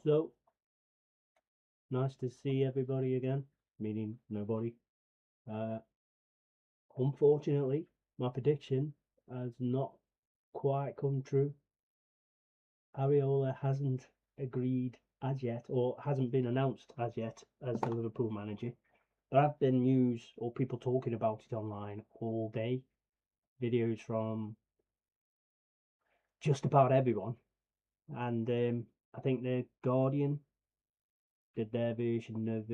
So, nice to see everybody again, meaning nobody. Unfortunately, my prediction has not quite come true. Iraola hasn't agreed as yet, or hasn't been announced as yet, as the Liverpool manager. There have been news or people talking about it online all day. Videos from just about everyone. And I think the Guardian did their version of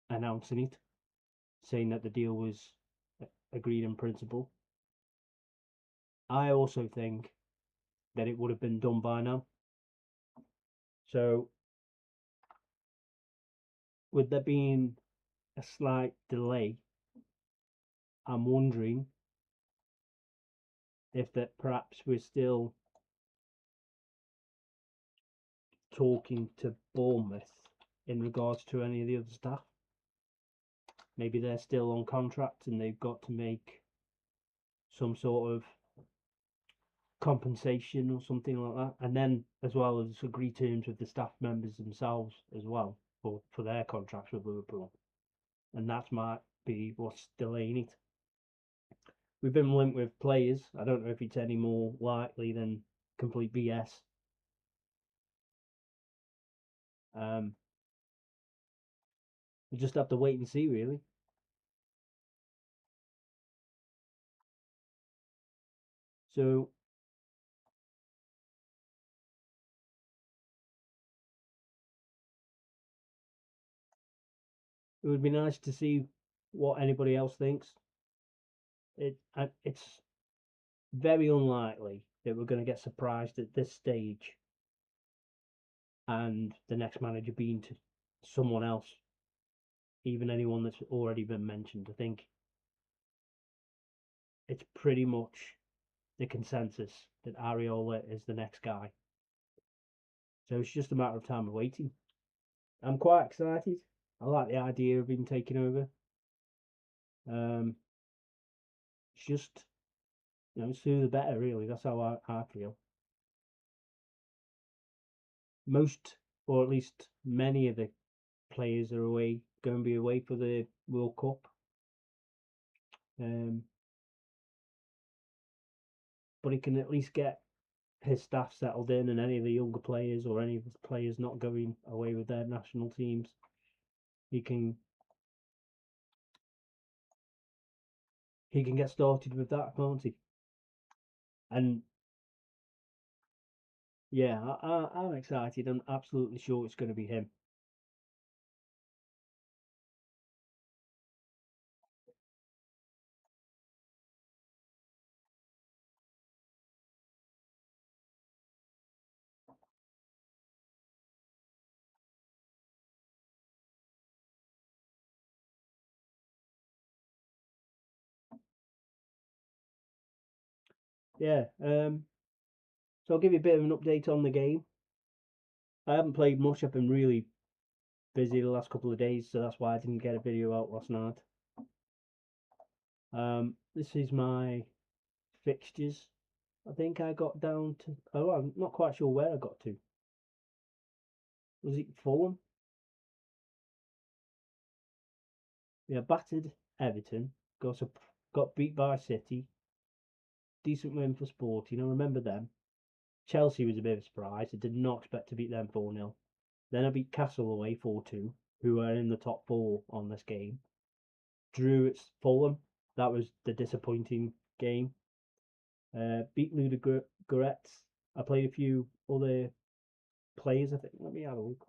announcing it, saying that the deal was agreed in principle. I also think that it would have been done by now. So, with there being a slight delay, I'm wondering if that perhaps we're still talking to Bournemouth in regards to any of the other staff. Maybe they're still on contract and they've got to make some sort of compensation or something like that, and then as well as agree terms with the staff members themselves as well for their contracts with Liverpool, and that might be what's delaying it. We've been linked with players. I don't know if it's any more likely than complete BS. We just have to wait and see, really. So it would be nice to see what anybody else thinks. It's very unlikely that we're going to get surprised at this stage and the next manager being to someone else, even anyone that's already been mentioned. I think it's pretty much the consensus that Iraola is the next guy. So it's just a matter of time of waiting. I'm quite excited. I like the idea of him taking over. It's just, sooner the better, really. That's how I feel. Most, or at least many of the players are going to be away for the World Cup. But he can at least get his staff settled in, and any of the younger players or any of the players not going away with their national teams, he can get started with that, can't he? And yeah, I'm excited. I'm absolutely sure it's going to be him. Yeah. So I'll give you a bit of an update on the game. I haven't played much. I've been really busy the last couple of days, so that's why I didn't get a video out last night. This is my fixtures. I think I got down to, oh, I'm not quite sure where I got to. Was it Fulham? Yeah, battered Everton. Got beat by City. Decent win for Sporting. I remember them. Chelsea was a bit of a surprise. I did not expect to beat them 4-0. Then I beat Castle away 4-2, who are in the top four on this game. Drew at Fulham. That was the disappointing game. Beat Ludogorets. I played a few other players, I think. Let me have a look.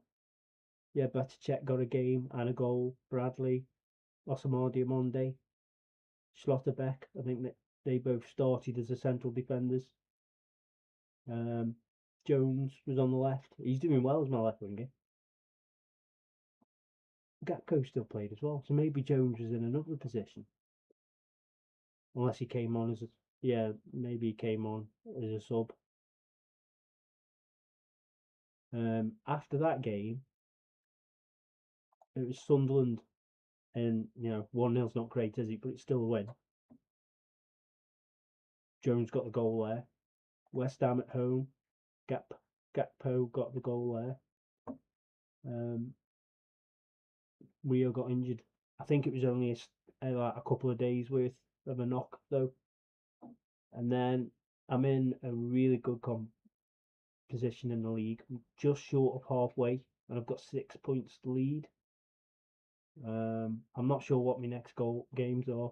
Yeah, Buttigieg got a game and a goal. Bradley, Osamar Diamonde, Schlotterbeck. I think that they both started as the central defenders. Jones was on the left. He's doing well as my left winger. Gakpo still played as well, so maybe Jones was in another position. Unless he came on as maybe he came on as a sub. After that game, it was Sunderland, and 1-0's not great, is it? But it's still a win. Jones got the goal there. West Ham at home. Gakpo got the goal there. Rio got injured. I think it was only like a couple of days worth of a knock though. And then I'm in a really good position in the league. I'm just short of halfway, and I've got 6 points to lead. I'm not sure what my next games are.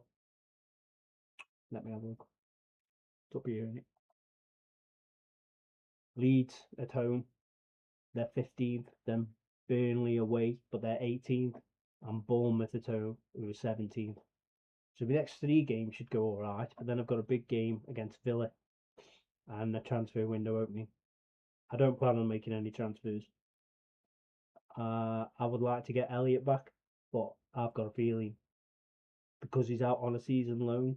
Let me have a look. It's up here, isn't it? Leeds at home, they're 15th. Then Burnley away, but they're 18th. And Bournemouth at home, who are 17th. So the next 3 games should go all right. But then I've got a big game against Villa and the transfer window opening. I don't plan on making any transfers. I would like to get Elliot back, but I've got a feeling because he's out on a season loan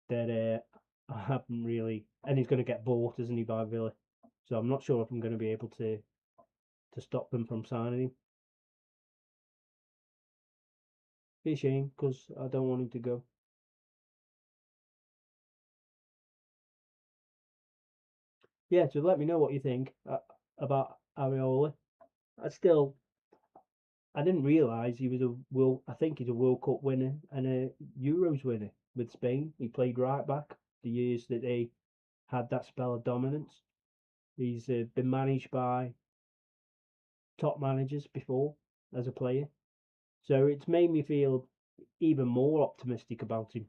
that I haven't really, and he's going to get bought, isn't he, by Villa? So I'm not sure if I'm going to be able to stop them from signing him. Be a shame because I don't want him to go. Yeah, so let me know what you think about Iraola. I didn't realise he was I think he's a World Cup winner and a Euros winner with Spain. He played right back the years that they had that spell of dominance. He's been managed by top managers before as a player. So it's made me feel even more optimistic about him.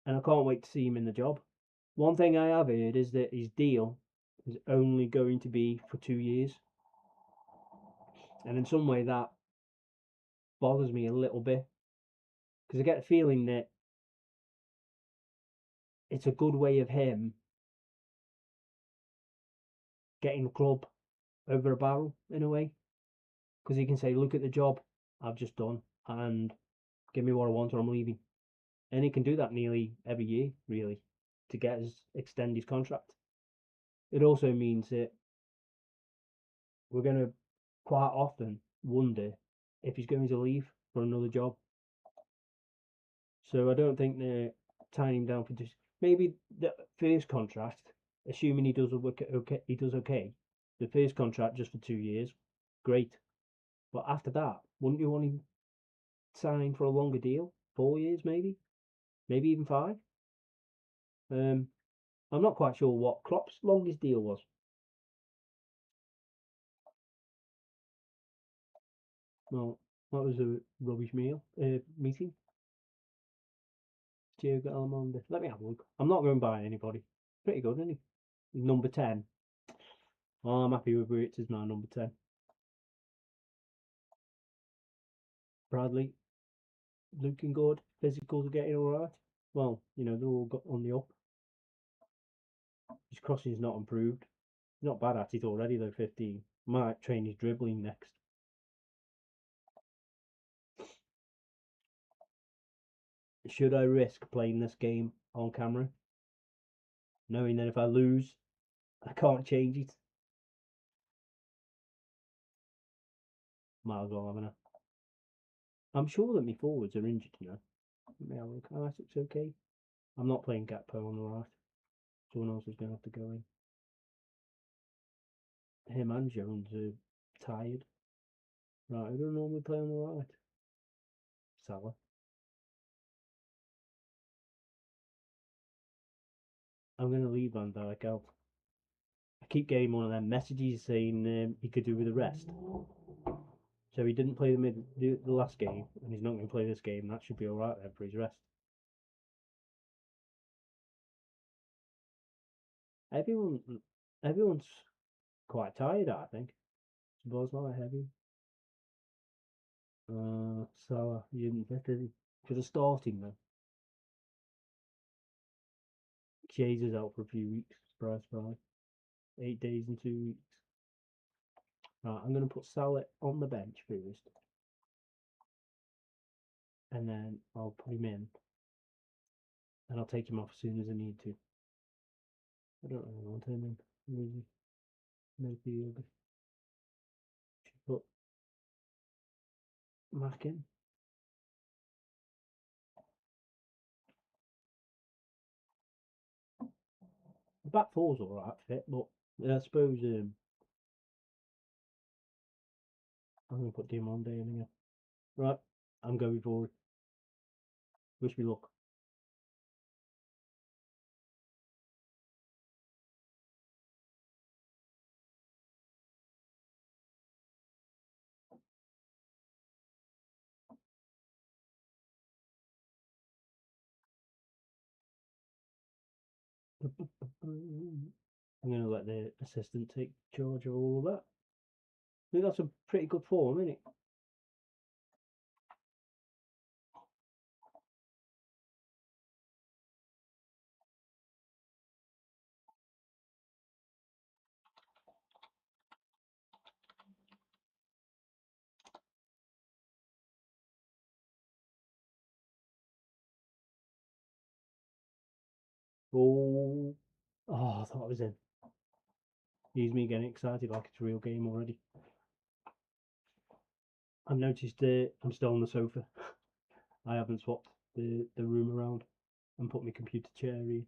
And I can't wait to see him in the job. One thing I have heard is that his deal is only going to be for 2 years. And in some way that bothers me a little bit. Because I get the feeling that it's a good way of him getting the club over a barrel in a way. Because he can say, look at the job I've just done and give me what I want or I'm leaving. And he can do that nearly every year, really, to extend his contract. It also means that we're going to quite often wonder if he's going to leave for another job. So I don't think they're tying him down for just maybe the first contract, assuming he does okay. He does okay. The first contract just for 2 years, great. But after that, wouldn't you want him signed for a longer deal? 4 years, maybe even 5. I'm not quite sure what Klopp's longest deal was. Well, that was a rubbish meeting. Diego Alamonde. Let me have a look. I'm not going to buy anybody. Pretty good, isn't he? He's number 10. Oh, I'm happy with Brits as my number 10. Bradley, looking good. Physicals are getting alright. Well, they're all got on the up. His crossing's not improved. He's not bad at it already though, 15. Might train his dribbling next. Should I risk playing this game on camera? Knowing that if I lose, I can't change it. Might as well, haven't I? I'm sure that my forwards are injured, Let me have a look. Isaac's okay. I'm not playing Gakpo on the right. Someone else is going to have to go in. Him and Jones are tired. Right, who do I normally play on the right? Salah. I'm going to leave Van Dijk out. I keep getting one of them messages saying he could do with the rest. So he didn't play the last game, and he's not going to play this game. That should be all right then for his rest. Everyone's quite tired, I think. Suppose not heavy. Salah, you didn't fit it for the starting though. Jay's out for a few weeks. Surprise, surprise. 8 days and 2 weeks. Right, I'm going to put Salah on the bench first. And then I'll put him in. And I'll take him off as soon as I need to. I don't really want him in. Really. Maybe should put Mac in. back four's alright fit, but I suppose I'm gonna put Diamond in again. Right, I'm going forward. Wish me luck. I'm gonna let the assistant take charge of all of that. I think that's a pretty good form, isn't it? Oh, oh, I thought I was in. Here's me getting excited like it's a real game already. I've noticed I'm still on the sofa. I haven't swapped the room around and put my computer chair in.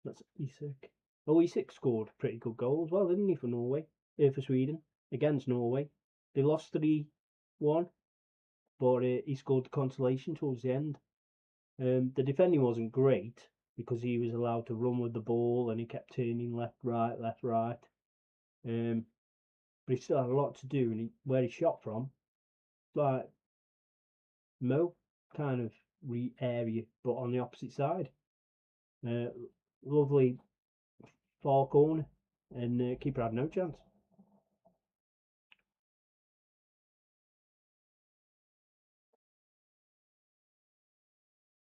That's Isak. Oh, Isak scored a pretty good goal as well, didn't he, for Norway? For Sweden against Norway. They lost 3-1, but he scored the consolation towards the end. The defending wasn't great because he was allowed to run with the ball and he kept turning left, right, left, right. But he still had a lot to do, and where he shot from, like Mo, kind of area, but on the opposite side. Uh, Lovely far corner, and keeper had no chance.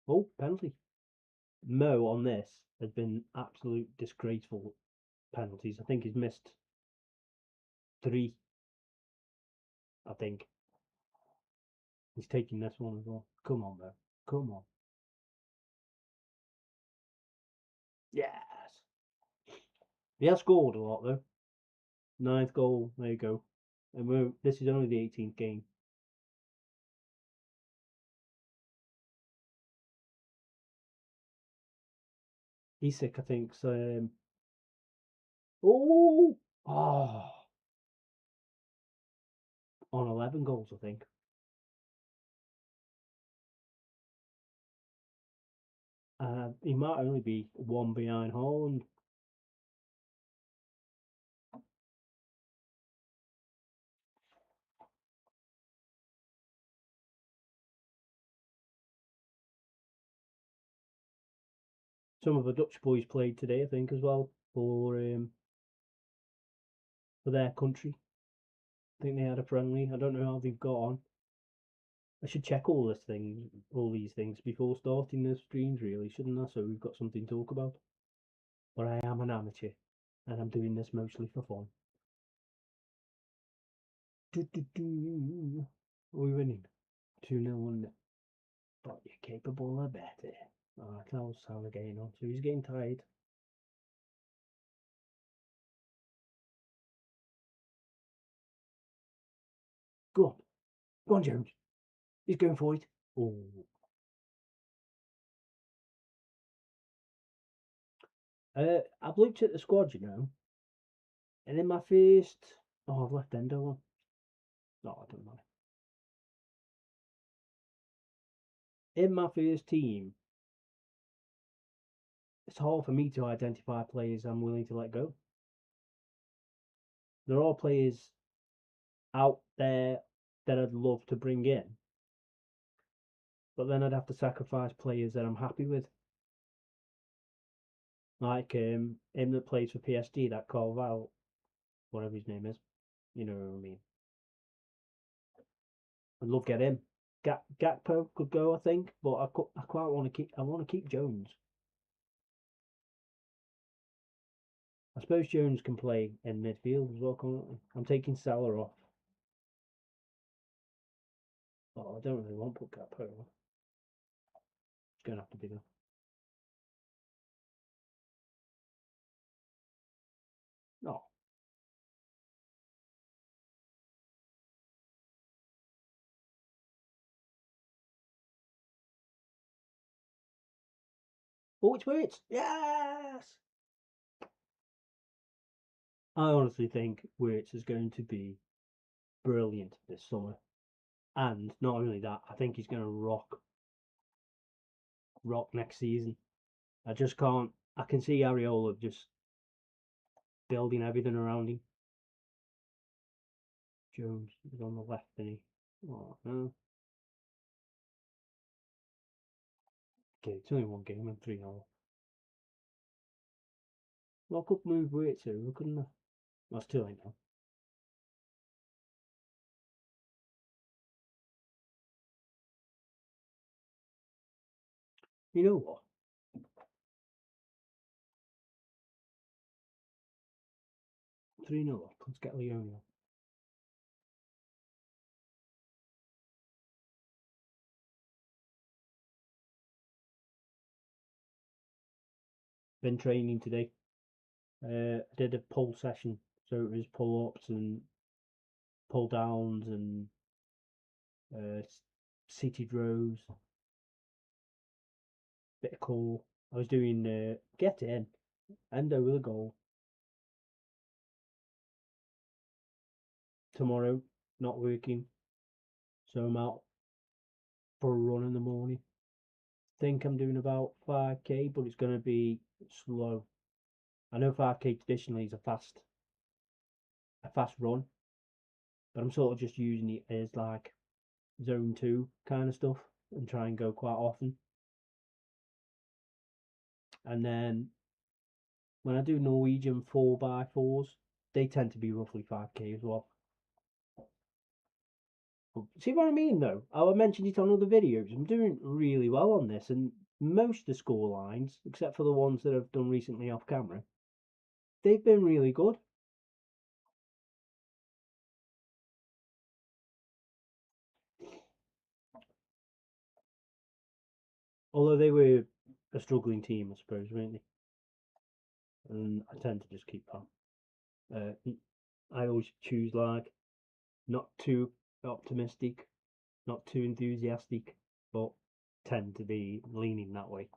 Oh, penalty. Mo on this has been absolute disgraceful penalties. I think he's missed 3. I think he's taking this one as well. Come on, Mo. Come on. Yes. He has scored a lot though. 9th goal. There you go. And this is only the 18th game. Isak, I think. Oh, oh, on 11 goals, I think. He might only be 1 behind Haaland. Some of the Dutch boys played today, I think, as well for their country. I think they had a friendly. I don't know how they've got on. I should check all these things before starting the streams, really, shouldn't I? So we've got something to talk about. But I am an amateur, and I'm doing this mostly for fun. Are we winning? 2-0 but you're capable of better. Alright, how's Salah getting on? So he's getting tired. Go on. Go on, Jones. He's going for it. Oh. I've looked at the squad, and in my first... Oh, I've left Endo on. No, I don't know. In my first team, it's hard for me to identify players I'm willing to let go. There are players out there that I'd love to bring in, but then I'd have to sacrifice players that I'm happy with. Like him that plays for PSG, that Carval, whatever his name is. You know what I mean? I'd love to get him. Gakpo could go, I think, but I quite want to keep. I want to keep Jones. I suppose Jones can play in midfield as well, can't he? I'm taking Salah off. Oh, I don't really want to put Gakpo on. It's going to have to be though. No. Oh, it's Wirtz. Yes! I honestly think Wirtz is going to be brilliant this summer. And not only that, I think he's going to rock next season. I just can't. I can see Iraola just building everything around him. Jones is on the left, isn't he? Oh, no. Okay, it's only one game and 3-0. Well, I could move Wirtz over, couldn't I? That's too late now. You know what? Three 0 up. Let's get Leone. Been training today. I did a pull session, so it was pull ups and pull downs and seated rows. Bit of core. I was doing get in, endo with a goal. Tomorrow, not working, so I'm out for a run in the morning. Think I'm doing about 5k, but it's going to be slow. I know 5k traditionally is a fast run, but I'm sort of just using it as like zone 2 kind of stuff and try and go quite often. And then when I do Norwegian 4x4s, they tend to be roughly 5k as well. See what I mean though? I mentioned it on other videos. I'm doing really well on this, and most of the score lines, except for the ones that I've done recently off camera, they've been really good. Although they were a struggling team, I suppose, weren't they? And I tend to just keep that. I always choose like not too optimistic, not too enthusiastic, but tend to be leaning that way.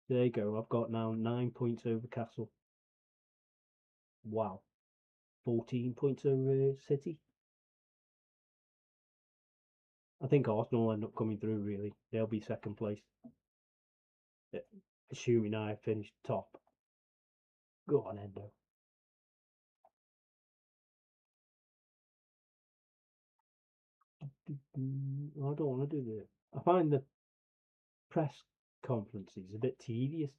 There you go. I've got now 9 points over Castle. Wow. 14 points over City. I think Arsenal will end up coming through, really. They'll be second place. Assuming I finish top. Go on, Endo. I don't want to do the. I find the press conferences a bit tedious.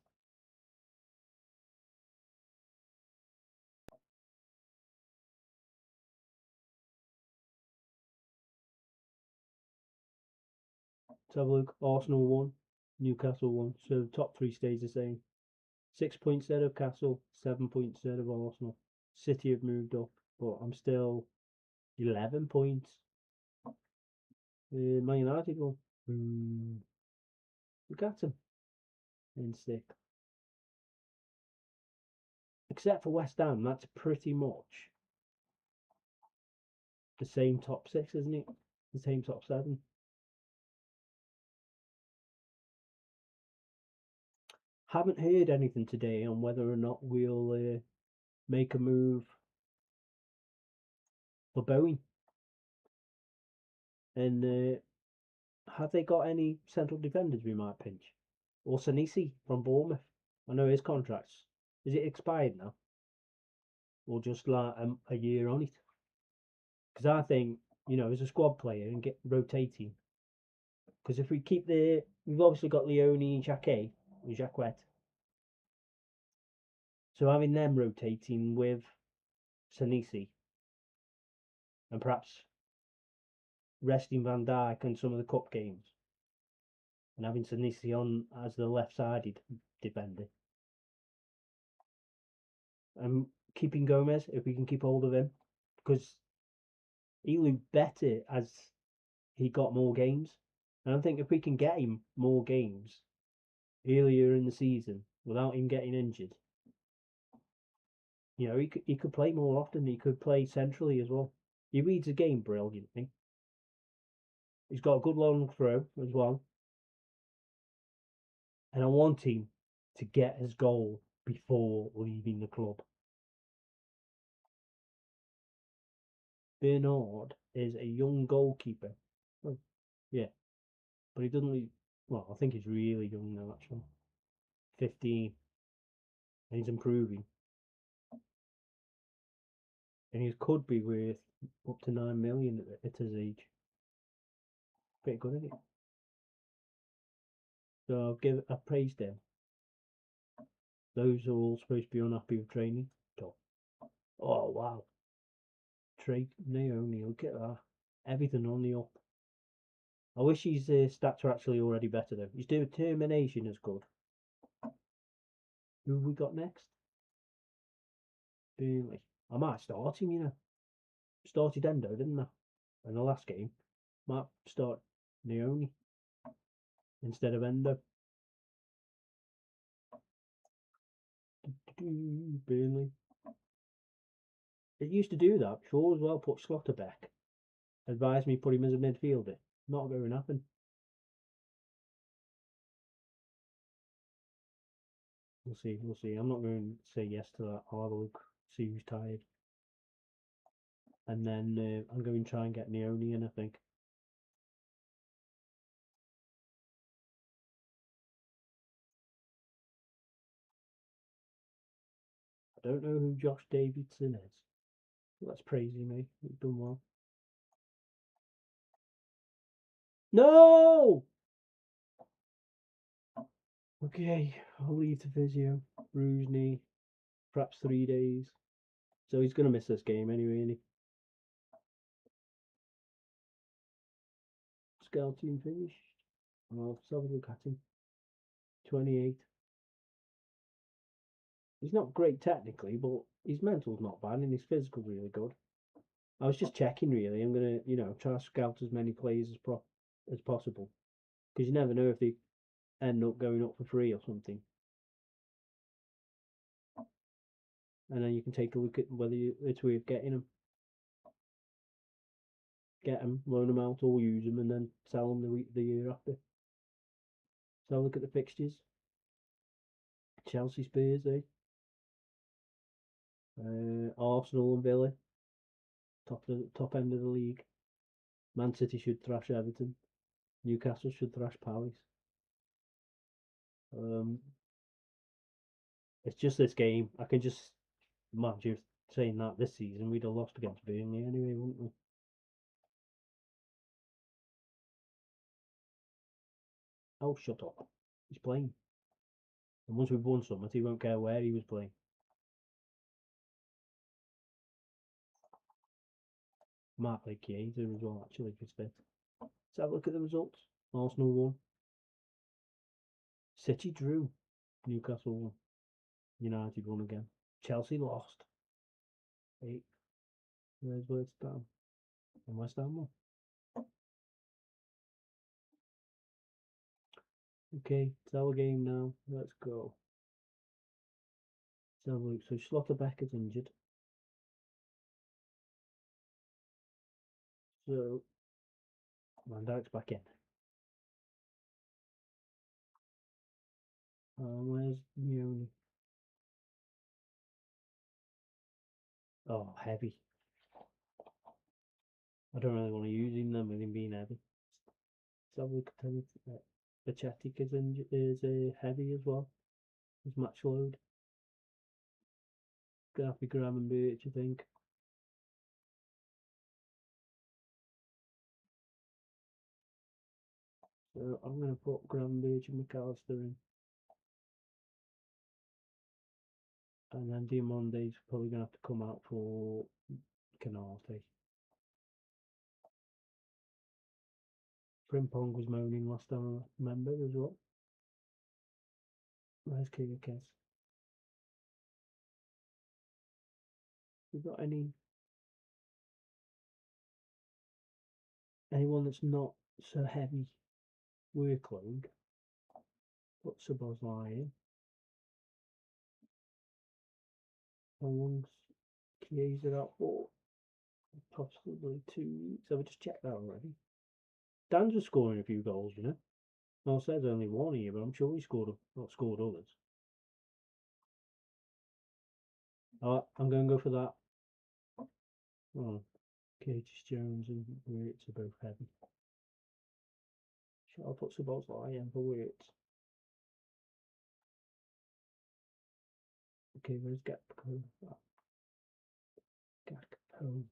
Let's have a look. Arsenal won, Newcastle won, so the top three stays the same. 6 points ahead of Castle, 7 points ahead of Arsenal. City have moved up, but I'm still 11 points. Man United will look at them in sixth. Except for West Ham, that's pretty much the same top six, isn't it? The same top seven. Haven't heard anything today on whether or not we'll make a move for Bowen. And have they got any central defenders we might pinch? Or Sanisi from Bournemouth? I know his contract's. Is it expired now? Or just like a year on it? Because I think, as a squad player and get rotating. Because if we keep we've obviously got Leone and Jacquet. So having them rotating with Sanisi and perhaps resting Van Dijk on some of the cup games and having Sanisi on as the left-sided defender and keeping Gomez if we can keep hold of him, because he looked better as he got more games. And I think if we can get him more games earlier in the season without him getting injured, he could play more often. He could play centrally as well. He reads the game brilliantly. He's got a good long throw as well. and I want him to get his goal before leaving the club. Bernard is a young goalkeeper. Oh, yeah, but he doesn't leave. Well, I think he's really young now, actually. 15, and he's improving. And he could be worth up to 9 million at his age. Pretty good, isn't it? So I've praised him. Those are all supposed to be unhappy with training. So, oh wow. Trade Naomi, look at that. Everything on the up. I wish his stats were actually already better though. His determination is good. Who have we got next? Burnley. I might start him, you know. Started Endo, didn't I? In the last game. Might start Naomi instead of Endo. Burnley. It used to do that before as well. Put Slotterbeck. Advised me put him as a midfielder. Not going to happen. We'll see. We'll see. I'm not going to say yes to that. I'll have a look. See who's tired. And then I'm going to try and get Neoni in, I think. I don't know who Josh Davidson is. That's praising me. He's done well. No! Okay, I'll leave the physio. Bruised knee. Perhaps 3 days. So he's going to miss this game anyway, isn't he? Scouting finished. I'll just have a look at him. 28. He's not great technically, but his mental's not bad and his physical's really good. I was just checking really. I'm gonna, try to scout as many players as possible because you never know if they end up going up for free or something, and then you can take a look at whether it's worth getting them, get them, loan them out, or use them, and then sell them the year after. So look at the fixtures. Chelsea, Spurs, Arsenal and Villa, top end of the league. Man City should thrash Everton. Newcastle should thrash Palace. Um, it's just this game. I can just imagine saying that this season we'd have lost against Burnley anyway, wouldn't we? Oh, shut up. He's playing. And once we've won something, he won't care where he was playing. Might play Chiesa as well, actually, if it's fit. Let's have a look at the results. Arsenal won. City drew. Newcastle won. United won again. Chelsea lost. 8. Where's West Ham? And West Ham won. Okay, it's our game now. Let's go. Let's have a look. So Schlotterbeck is injured. So Van Dijk's back in. Where's Neoni? Oh, heavy. I don't really want to use him then with him being heavy. Let's have a look at him. Bachetic is heavy as well. His match load. Gonna have to be Graham and Birch, I think. So I'm gonna put Graham, Birch and McAllister in. And then Diamonde's probably gonna have to come out for Canate. Frimpong was moaning last time I remember as well. Where's Kiyakes? We got anyone that's not so heavy workload? Put Sabozlai in. How long's Chiesa out for? Possibly 2 weeks. Have I just checked that already? Dan's was scoring a few goals, Well, it says only one here, but I'm sure he not scored others. Alright, I'm going to go for that. Oh, Curtis Jones and Wirtz are both heavy. Shall I put Szoboszlai in for Wirtz? Okay, where's Gakpo? Gakpo.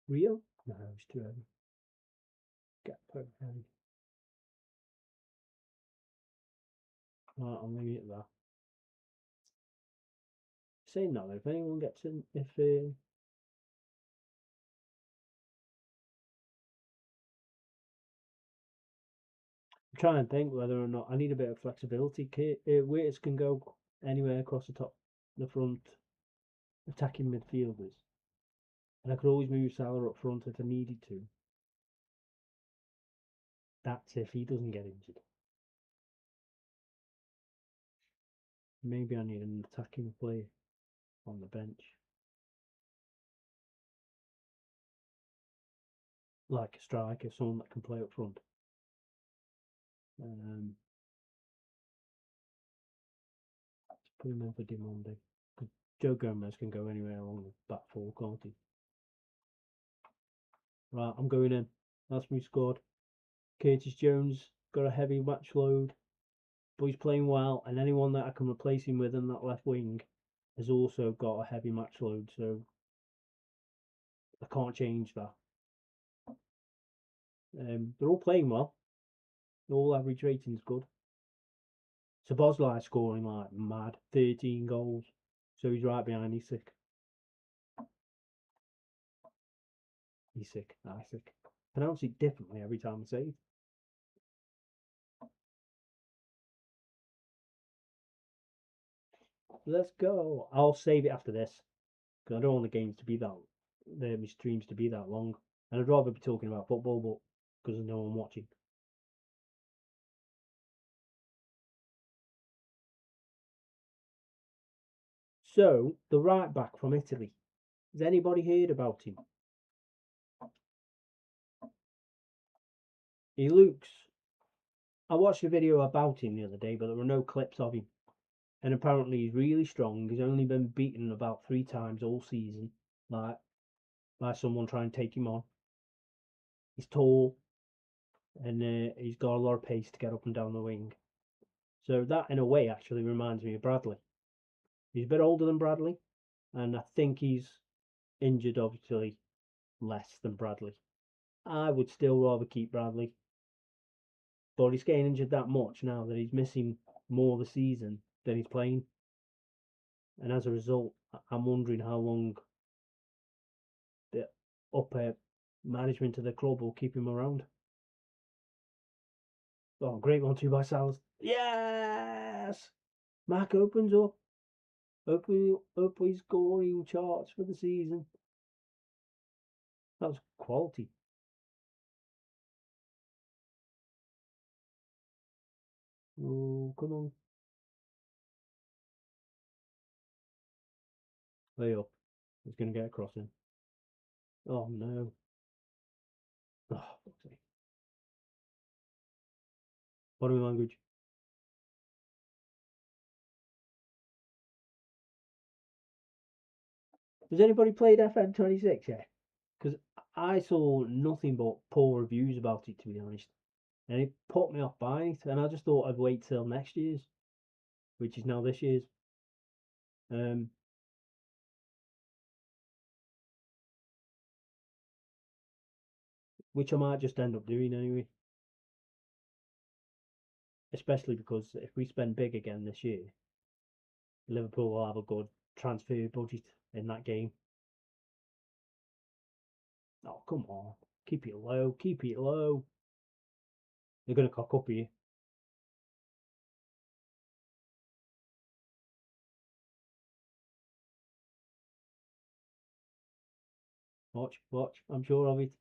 Rio? No, it's too heavy. Gakpo heavy. Right, I'll leave it at that. Saying that, if anyone gets in, if I'm trying to think whether or not I need a bit of flexibility. Waiters can go anywhere across the top, the front, attacking midfielders, and I could always move Salah up front if I needed to. That's if he doesn't get injured. Maybe I need an attacking player on the bench, like a striker, someone that can play up front. Put him in for Dimonde. Joe Gomez can go anywhere along the back four, can't he? Right, I'm going in. That's me scored. Curtis Jones got a heavy match load, but he's playing well, and anyone that I can replace him with in that left wing has also got a heavy match load, so I can't change that. They're all playing well. All average rating's good. Szoboszlai scoring like mad, 13 goals, so he's right behind Isak. Isak. Pronounce it differently every time I say it. Let's go. I'll save it after this because I don't want the games to be that, my streams to be that long, and I'd rather be talking about football, but because there's no one watching. So the right back from Italy. Has anybody heard about him? He looks. I watched a video about him the other day, but there were no clips of him. And apparently he's really strong. He's only been beaten about 3 times all season, like by someone trying to take him on. He's tall, and he's got a lot of pace to get up and down the wing. So that, in a way, actually reminds me of Bradley. He's a bit older than Bradley, and I think he's injured, obviously, less than Bradley. I would still rather keep Bradley, but he's getting injured that much now that he's missing more of the season than he's playing. And as a result, I'm wondering how long the upper management of the club will keep him around. Oh, great 1-2 by Salas. Yes! Mac opens up. Up his scoring charts for the season. That was quality. Oh, come on. Way up. He's going to get a crossing. Oh, no. Oh, fuck's sake. Body language. Has anybody played FM26 yet? Because I saw nothing but poor reviews about it, to be honest. And it put me off buying it. And I just thought I'd wait till next year's, which is now this year's. Which I might just end up doing anyway. Especially because if we spend big again this year, Liverpool will have a good transfer budget in that game. Oh, come on. Keep it low. Keep it low. They're going to cock up here. Watch. I'm sure of it.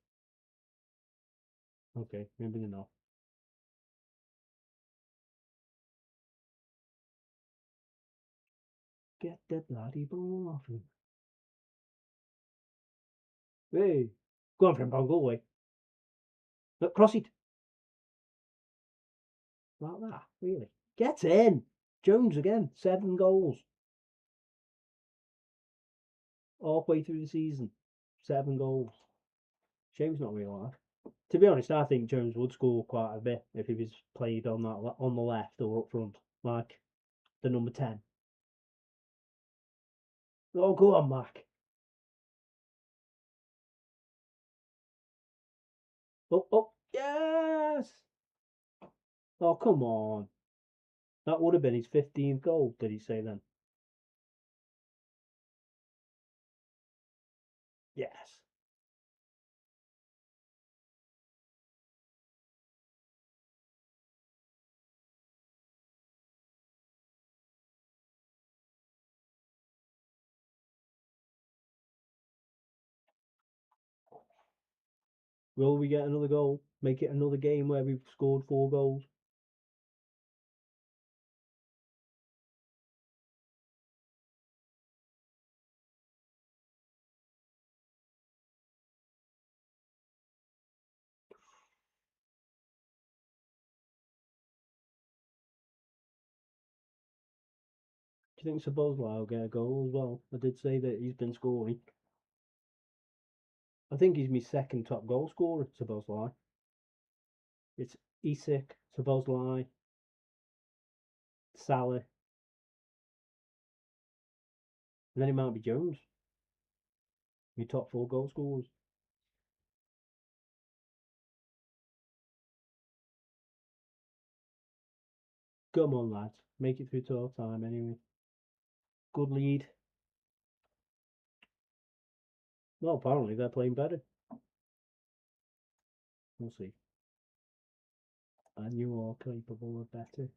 Okay, maybe they're not. Get the bloody ball off him. Hey, go on, friend, go away. Look, cross it. Like that, really. Get in! Jones again, 7 goals. Halfway through the season, 7 goals. Shame's not real life. To be honest, I think Jones would score quite a bit if he was played on the left or up front, like the number 10. Oh, go on, Mac. Oh, yes! Oh, come on. That would have been his 15th goal, did he say then? Yes. Will we get another goal? Make it another game where we've scored 4 goals? Do you think Sabozlai will get a goal as well? I did say that he's been scoring. I think he's my second top goal scorer, Sabozlai. It's Isak, Sabozlai, Salah, and then it might be Jones. Your top 4 goal scorers. Come on, lads. Make it through to half time anyway. Good lead. Well, apparently they're playing better. We'll see. And you are capable of better. I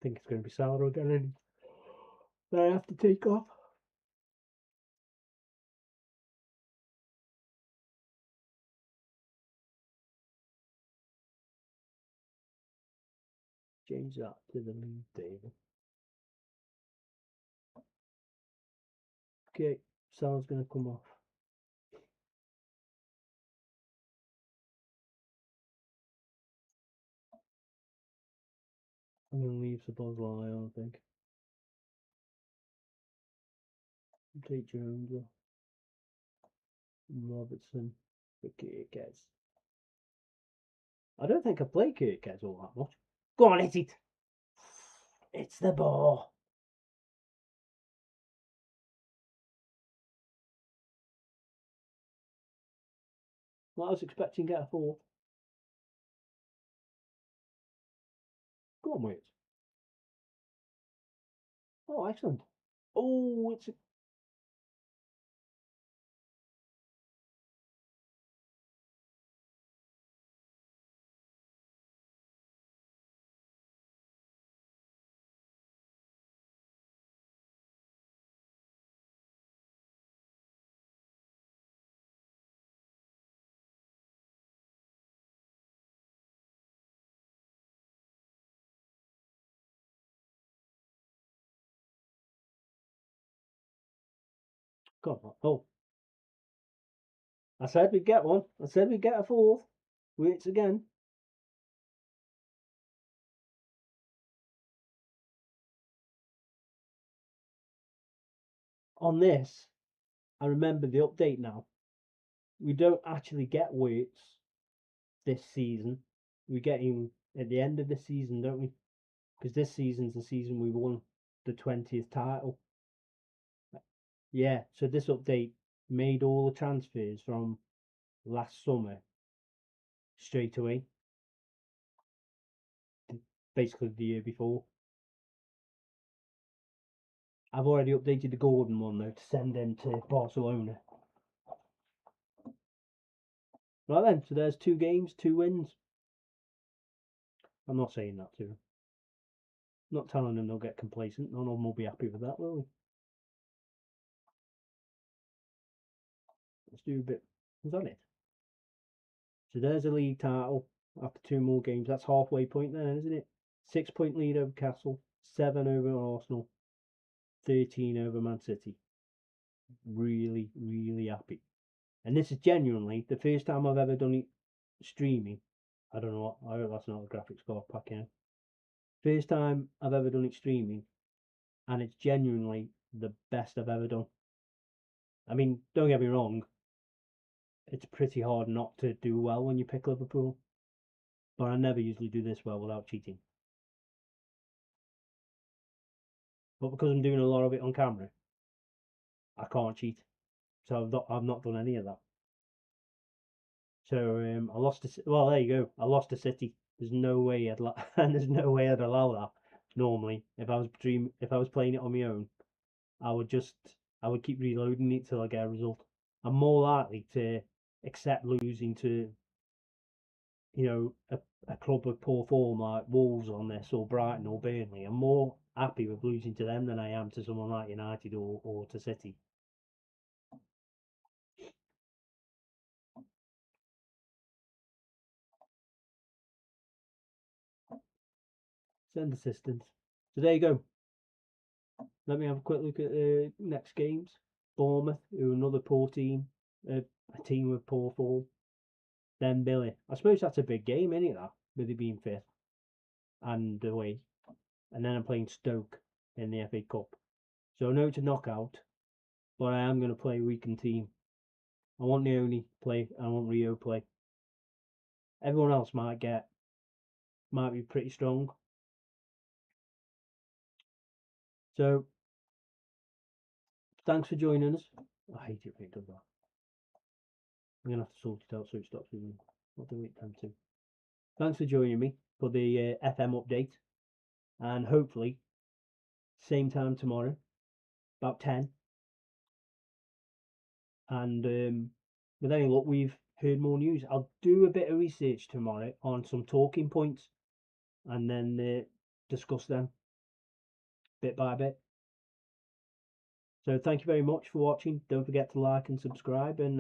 think it's going to be Salah again. Then I have to take off. Change that to the league table. Okay, Salah's going to come off. I'm going to leave Sabozlai, I think. Take Jones off. Robertson for Kirkes. I don't think I play Kirkes all that much. Go on, hit it! It's the ball. Well, I was expecting to get a 4. Go on, wait. Oh, excellent. Oh, it's a... Come on. Oh, I said we'd get one. I said we'd get a 4th. Waits again. On this, I remember the update now. We don't actually get weights this season. We get him at the end of the season, don't we? Because this season's the season we won the 20th title. Yeah, so this update made all the transfers from last summer straight away. Basically the year before. I've already updated the Gordon one though to send him to Barcelona. Right then, so there's 2 games, 2 wins. I'm not saying that to them. Not telling them they'll get complacent. None of them will be happy with that, will we? Let's do a bit. Was that it? So there's a league title after 2 more games. That's halfway point then, isn't it? 6-point lead over Castle, 7 over Arsenal, 13 over Man City. Really, really happy. And this is genuinely the first time I've ever done it streaming I don't know what. I hope that's not a graphics card pack in. First time I've ever done it streaming, and it's genuinely the best I've ever done. I mean, don't get me wrong, it's pretty hard not to do well when you pick Liverpool, but I never usually do this well without cheating. But because I'm doing a lot of it on camera, I can't cheat. So I've not done any of that. So I lost to, well, there you go. I lost to City. There's no way and there's no way I'd allow that. Normally, if I was playing it on my own, I would just I would keep reloading it till I get a result. I'm more likely to accept losing to, a club with poor form like Wolves on this, or Brighton or Burnley. I'm more happy with losing to them than I am to someone like United or to City. Send assistance. So there you go. Let me have a quick look at the next games. Bournemouth, who are another poor team, a team with poor form. Then Billy. I suppose that's a big game, isn't it? That with it being fifth and away. And then I'm playing Stoke in the FA Cup. So I know it's a knockout, but I am going to play a weakened team. I want Leone play. I want Rio play. Everyone else might be pretty strong. So thanks for joining us. I hate it when it does that. I'm gonna have to sort it out so it stops doing. What do we time to? Thanks for joining me for the FM update, and hopefully same time tomorrow, about 10. And with any luck, we've heard more news. I'll do a bit of research tomorrow on some talking points, and then discuss them bit by bit. So thank you very much for watching. Don't forget to like and subscribe, and